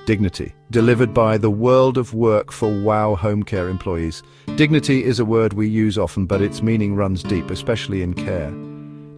Dignity, delivered by the world of work for WOW home care employees. Dignity is a word we use often, but its meaning runs deep, especially in care.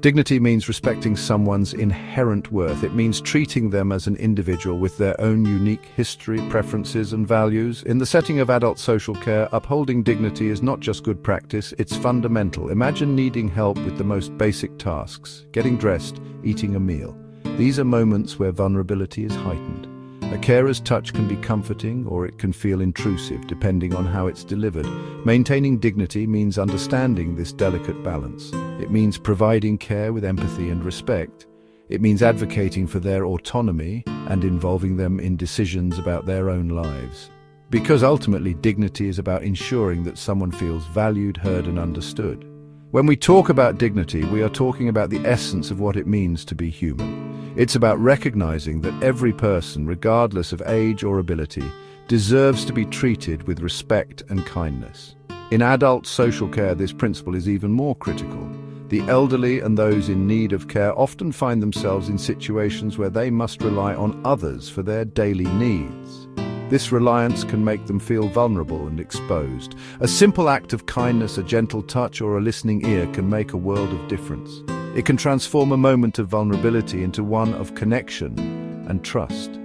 Dignity means respecting someone's inherent worth. It means treating them as an individual with their own unique history, preferences, and values. In the setting of adult social care, upholding dignity is not just good practice, it's fundamental. Imagine needing help with the most basic tasks, getting dressed, eating a meal. These are moments where vulnerability is heightened. A carer's touch can be comforting, or it can feel intrusive, depending on how it's delivered. Maintaining dignity means understanding this delicate balance. It means providing care with empathy and respect. It means advocating for their autonomy and involving them in decisions about their own lives. Because ultimately, dignity is about ensuring that someone feels valued, heard, and understood. When we talk about dignity, we are talking about the essence of what it means to be human. It's about recognizing that every person, regardless of age or ability, deserves to be treated with respect and kindness. In adult social care, this principle is even more critical. The elderly and those in need of care often find themselves in situations where they must rely on others for their daily needs. This reliance can make them feel vulnerable and exposed. A simple act of kindness, a gentle touch, or a listening ear can make a world of difference. It can transform a moment of vulnerability into one of connection and trust.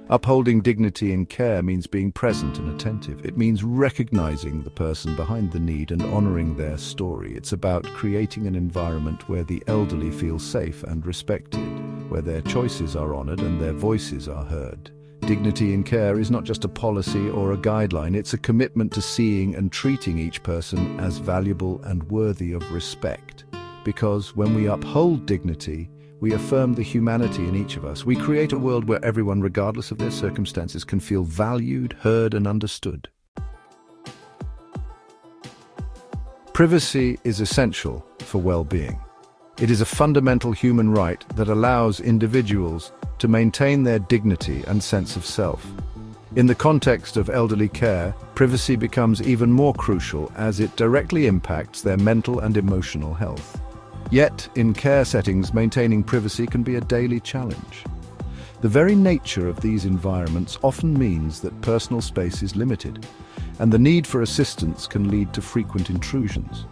Upholding dignity in care means being present and attentive. It means recognizing the person behind the need and honoring their story. It's about creating an environment where the elderly feel safe and respected, where their choices are honored and their voices are heard. Dignity in care is not just a policy or a guideline, it's a commitment to seeing and treating each person as valuable and worthy of respect. Because when we uphold dignity, we affirm the humanity in each of us. We create a world where everyone, regardless of their circumstances, can feel valued, heard, and understood. Privacy is essential for well-being. It is a fundamental human right that allows individuals to maintain their dignity and sense of self. In the context of elderly care, privacy becomes even more crucial as it directly impacts their mental and emotional health. Yet, in care settings, maintaining privacy can be a daily challenge. The very nature of these environments often means that personal space is limited, and the need for assistance can lead to frequent intrusions.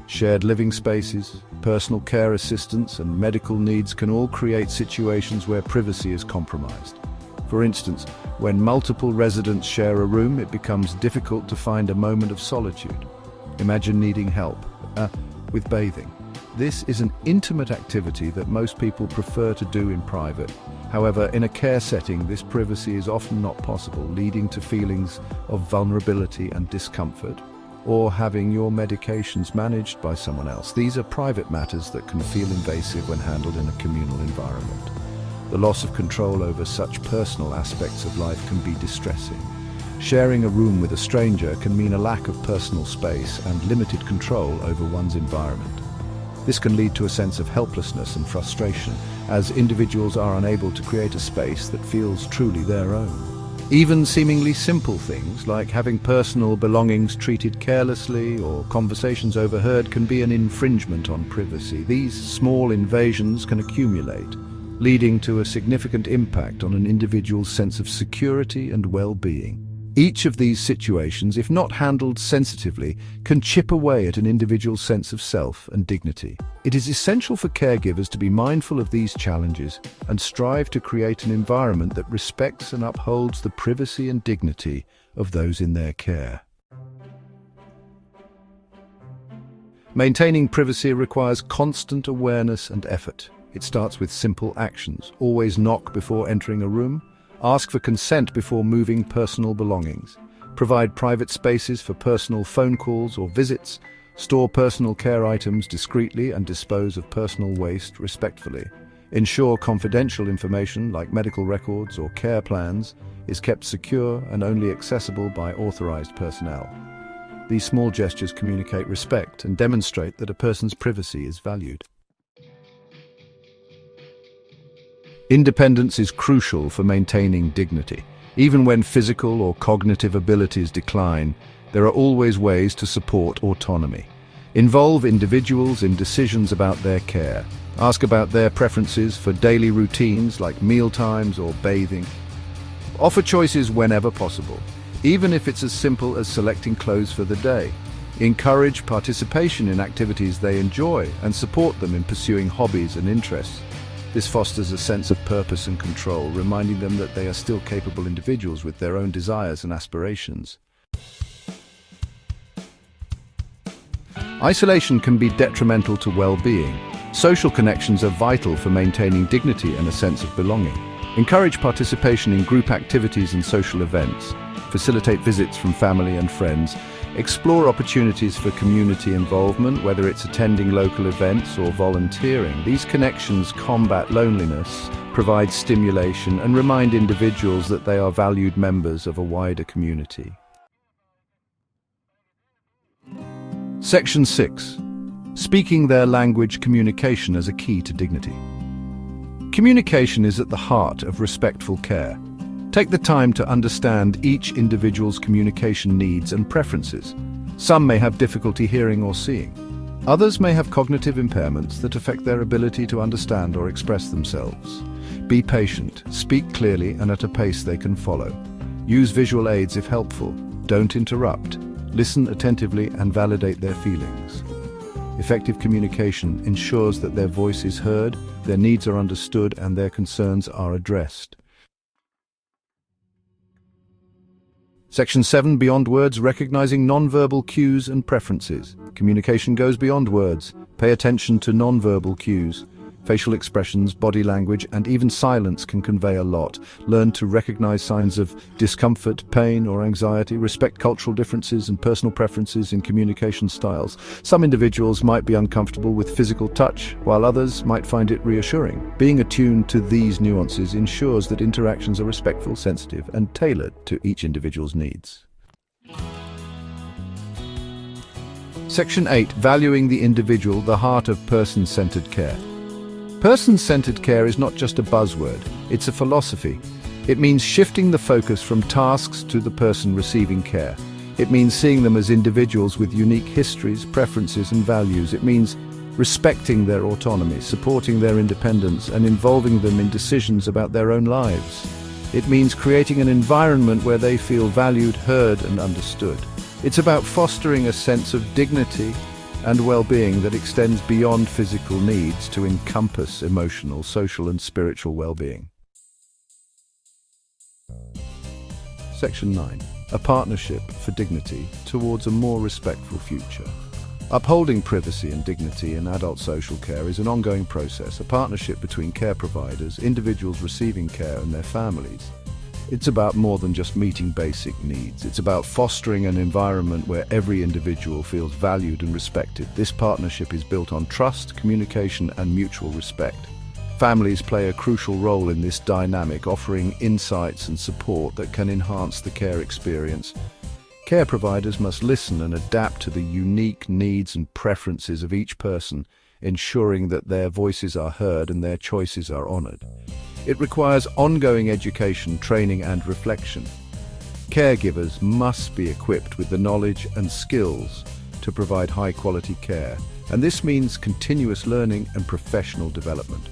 Shared living spaces, personal care assistance, and medical needs can all create situations where privacy is compromised. For instance, when multiple residents share a room, it becomes difficult to find a moment of solitude. Imagine needing help with bathing. This is an intimate activity that most people prefer to do in private. However, in a care setting, this privacy is often not possible, leading to feelings of vulnerability and discomfort, or having your medications managed by someone else. These are private matters that can feel invasive when handled in a communal environment. The loss of control over such personal aspects of life can be distressing. Sharing a room with a stranger can mean a lack of personal space and limited control over one's environment. This can lead to a sense of helplessness and frustration, as individuals are unable to create a space that feels truly their own. Even seemingly simple things, like having personal belongings treated carelessly or conversations overheard, can be an infringement on privacy. These small invasions can accumulate, leading to a significant impact on an individual's sense of security and well-being. Each of these situations, if not handled sensitively, can chip away at an individual's sense of self and dignity. It is essential for caregivers to be mindful of these challenges and strive to create an environment that respects and upholds the privacy and dignity of those in their care. Maintaining privacy requires constant awareness and effort. It starts with simple actions. Always knock before entering a room. Ask for consent before moving personal belongings. Provide private spaces for personal phone calls or visits. Store personal care items discreetly and dispose of personal waste respectfully. Ensure confidential information like medical records or care plans is kept secure and only accessible by authorized personnel. These small gestures communicate respect and demonstrate that a person's privacy is valued. Independence is crucial for maintaining dignity. Even when physical or cognitive abilities decline, there are always ways to support autonomy. Involve individuals in decisions about their care. Ask about their preferences for daily routines like mealtimes or bathing. Offer choices whenever possible, even if it's as simple as selecting clothes for the day. Encourage participation in activities they enjoy and support them in pursuing hobbies and interests. This fosters a sense of purpose and control, reminding them that they are still capable individuals with their own desires and aspirations. Isolation can be detrimental to well-being. Social connections are vital for maintaining dignity and a sense of belonging. Encourage participation in group activities and social events. Facilitate visits from family and friends. Explore opportunities for community involvement, whether it's attending local events or volunteering. These connections combat loneliness, provide stimulation, and remind individuals that they are valued members of a wider community. Section 6. Speaking their language, communication as a key to dignity. Communication is at the heart of respectful care. Take the time to understand each individual's communication needs and preferences. Some may have difficulty hearing or seeing. Others may have cognitive impairments that affect their ability to understand or express themselves. Be patient, speak clearly and at a pace they can follow. Use visual aids if helpful. Don't interrupt. Listen attentively and validate their feelings. Effective communication ensures that their voice is heard, their needs are understood, and their concerns are addressed. Section 7. Beyond words, recognizing nonverbal cues and preferences. Communication goes beyond words. Pay attention to nonverbal cues. Facial expressions, body language, and even silence can convey a lot. Learn to recognize signs of discomfort, pain, or anxiety. Respect cultural differences and personal preferences in communication styles. Some individuals might be uncomfortable with physical touch, while others might find it reassuring. Being attuned to these nuances ensures that interactions are respectful, sensitive, and tailored to each individual's needs. Section 8. Valuing the individual, the heart of person-centered care. Person-centered care is not just a buzzword, it's a philosophy. It means shifting the focus from tasks to the person receiving care. It means seeing them as individuals with unique histories, preferences, and values. It means respecting their autonomy, supporting their independence, and involving them in decisions about their own lives. It means creating an environment where they feel valued, heard, and understood. It's about fostering a sense of dignity and well-being that extends beyond physical needs to encompass emotional, social, and spiritual well-being. Section 9. A partnership for dignity towards a more respectful future. Upholding privacy and dignity in adult social care is an ongoing process, a partnership between care providers, individuals receiving care, and their families. It's about more than just meeting basic needs. It's about fostering an environment where every individual feels valued and respected. This partnership is built on trust, communication, and mutual respect. Families play a crucial role in this dynamic, offering insights and support that can enhance the care experience. Care providers must listen and adapt to the unique needs and preferences of each person, ensuring that their voices are heard and their choices are honored. It requires ongoing education, training, and reflection. Caregivers must be equipped with the knowledge and skills to provide high-quality care, and this means continuous learning and professional development.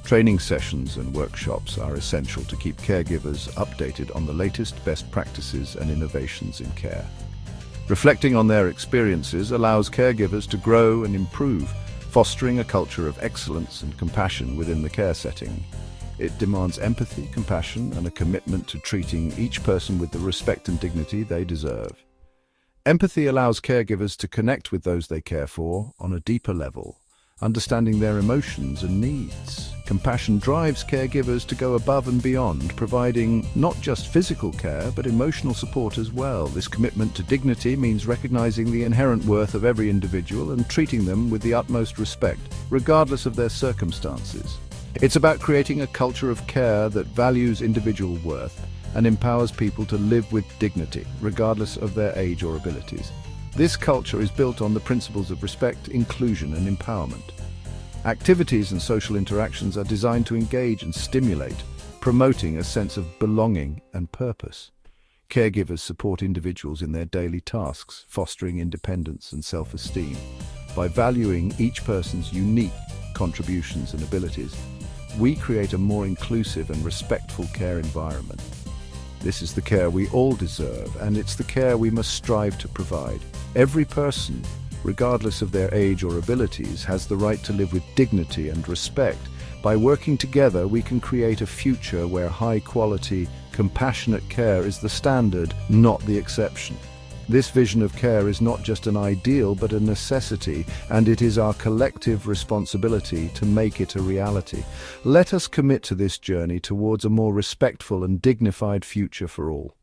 Training sessions and workshops are essential to keep caregivers updated on the latest best practices and innovations in care. Reflecting on their experiences allows caregivers to grow and improve, fostering a culture of excellence and compassion within the care setting. It demands empathy, compassion, and a commitment to treating each person with the respect and dignity they deserve. Empathy allows caregivers to connect with those they care for on a deeper level, understanding their emotions and needs. Compassion drives caregivers to go above and beyond, providing not just physical care, but emotional support as well. This commitment to dignity means recognizing the inherent worth of every individual and treating them with the utmost respect, regardless of their circumstances. It's about creating a culture of care that values individual worth and empowers people to live with dignity, regardless of their age or abilities. This culture is built on the principles of respect, inclusion, and empowerment. Activities and social interactions are designed to engage and stimulate, promoting a sense of belonging and purpose. Caregivers support individuals in their daily tasks, fostering independence and self-esteem. By valuing each person's unique contributions and abilities, we create a more inclusive and respectful care environment. This is the care we all deserve, and it's the care we must strive to provide. Every person, regardless of their age or abilities, has the right to live with dignity and respect. By working together, we can create a future where high-quality, compassionate care is the standard, not the exception. This vision of care is not just an ideal but a necessity, and it is our collective responsibility to make it a reality. Let us commit to this journey towards a more respectful and dignified future for all.